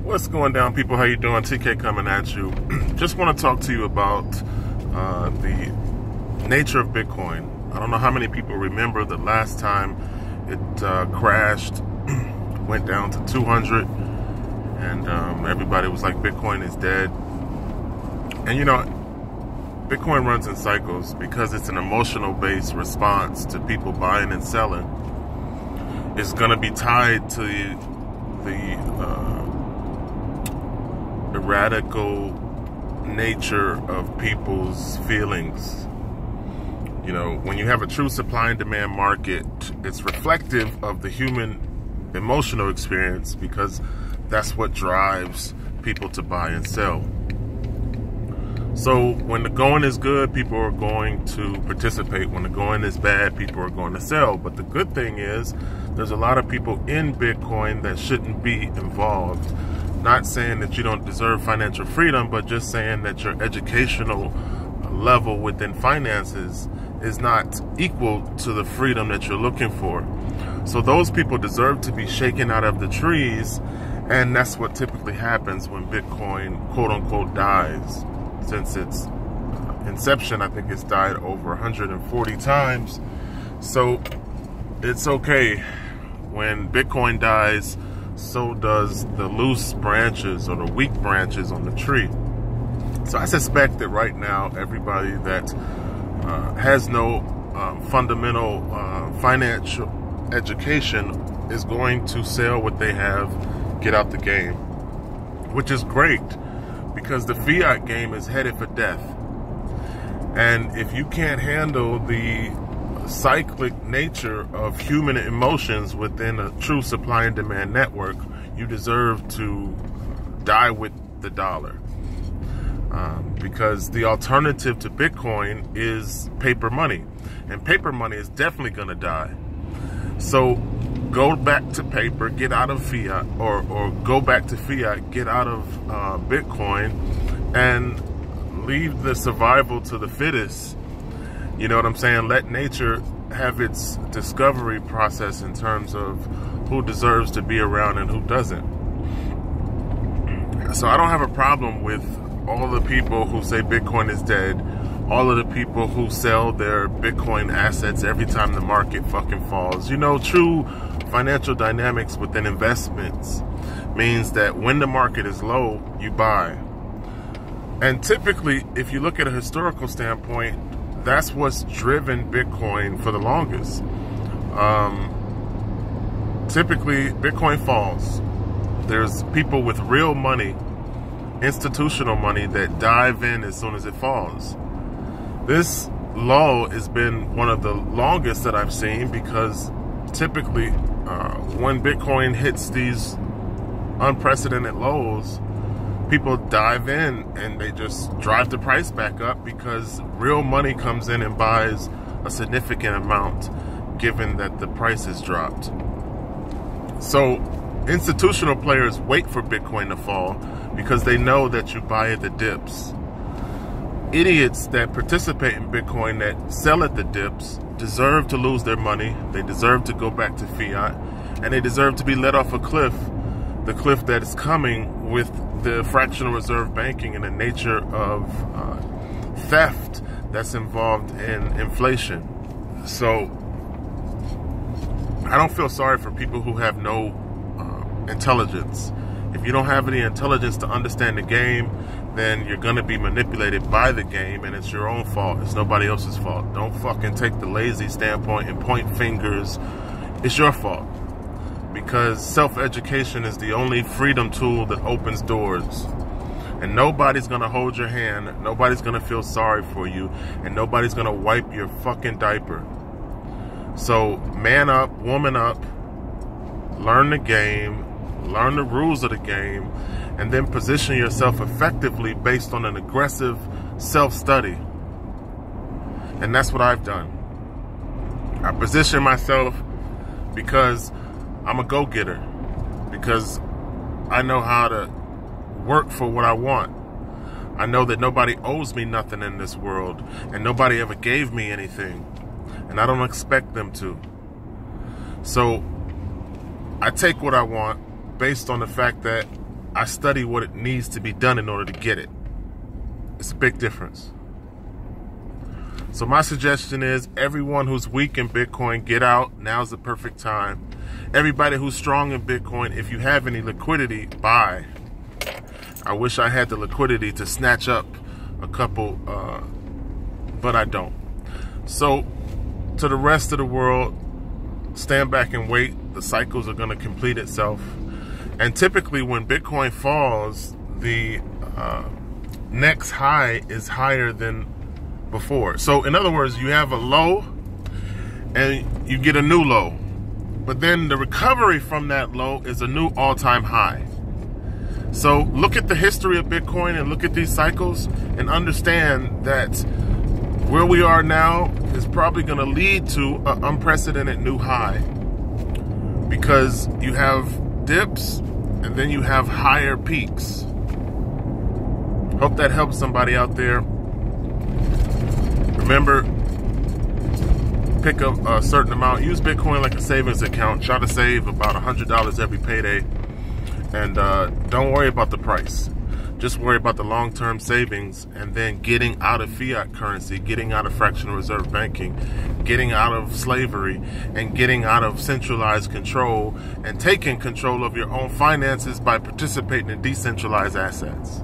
What's going down, people? How you doing? TK coming at you. Just want to talk to you about the nature of Bitcoin. I don't know how many people remember the last time it crashed, went down to 200, and everybody was like, Bitcoin is dead. And you know, Bitcoin runs in cycles because it's an emotional-based response to people buying and selling. It's going to be tied to the radical nature of people's feelings. You know, when you have a true supply and demand market, it's reflective of the human emotional experience because that's what drives people to buy and sell. So when the going is good, people are going to participate. When the going is bad, people are going to sell. But the good thing is there's a lot of people in Bitcoin that shouldn't be involved. Not saying that you don't deserve financial freedom, but just saying that your educational level within finances is not equal to the freedom that you're looking for. So those people deserve to be shaken out of the trees, and that's what typically happens when Bitcoin, quote unquote, dies. Since its inception, I think it's died over 140 times. So it's okay. When Bitcoin dies, so does the loose branches or the weak branches on the tree. So I suspect that right now, everybody that has no fundamental financial education is going to sell what they have, get out the game, which is great because the fiat game is headed for death. And if you can't handle the cyclic nature of human emotions within a true supply and demand network, you deserve to die with the dollar. Because the alternative to Bitcoin is paper money, and paper money is definitely going to die. So go back to paper, get out of fiat, or go back to fiat, get out of Bitcoin, and leave the survival to the fittest. You know what I'm saying? Let nature have its discovery process in terms of who deserves to be around and who doesn't. So I don't have a problem with all the people who say Bitcoin is dead, all of the people who sell their Bitcoin assets every time the market fucking falls. You know, true financial dynamics within investments means that when the market is low, you buy. And typically, if you look at a historical standpoint, that's what's driven Bitcoin for the longest. Typically, Bitcoin falls. There's people with real money, institutional money, that dive in as soon as it falls. This lull has been one of the longest that I've seen because typically when Bitcoin hits these unprecedented lows, people dive in and they just drive the price back up because real money comes in and buys a significant amount given that the price has dropped. So institutional players wait for Bitcoin to fall because they know that you buy at the dips. Idiots that participate in Bitcoin that sell at the dips deserve to lose their money. They deserve to go back to fiat, and they deserve to be let off a cliff, the cliff that is coming with the fractional reserve banking and the nature of theft that's involved in inflation. So I don't feel sorry for people who have no intelligence. If you don't have any intelligence to understand the game, then you're going to be manipulated by the game, and it's your own fault. It's nobody else's fault. Don't fucking take the lazy standpoint and point fingers. It's your fault. Because self-education is the only freedom tool that opens doors. And nobody's going to hold your hand, nobody's going to feel sorry for you, and nobody's going to wipe your fucking diaper. So man up, woman up, learn the game, learn the rules of the game, and then position yourself effectively based on an aggressive self-study. And that's what I've done. I position myself because I'm a go-getter, because I know how to work for what I want. I know that nobody owes me nothing in this world, and nobody ever gave me anything, and I don't expect them to. So I take what I want based on the fact that I study what it needs to be done in order to get it. It's a big difference. So my suggestion is everyone who's weak in Bitcoin, get out. Now's the perfect time. Everybody who's strong in Bitcoin, if you have any liquidity, buy. I wish I had the liquidity to snatch up a couple, but I don't. So to the rest of the world, stand back and wait. The cycles are going to complete itself. And typically when Bitcoin falls, the next high is higher than before. So in other words, you have a low and you get a new low. But then the recovery from that low is a new all-time high. So look at the history of Bitcoin and look at these cycles and understand that where we are now is probably going to lead to an unprecedented new high, because you have dips and then you have higher peaks. Hope that helps somebody out there. Remember, pick up a certain amount. Use Bitcoin like a savings account. Try to save about $100 every payday. And don't worry about the price. Just worry about the long-term savings and then getting out of fiat currency, getting out of fractional reserve banking, getting out of slavery, and getting out of centralized control and taking control of your own finances by participating in decentralized assets.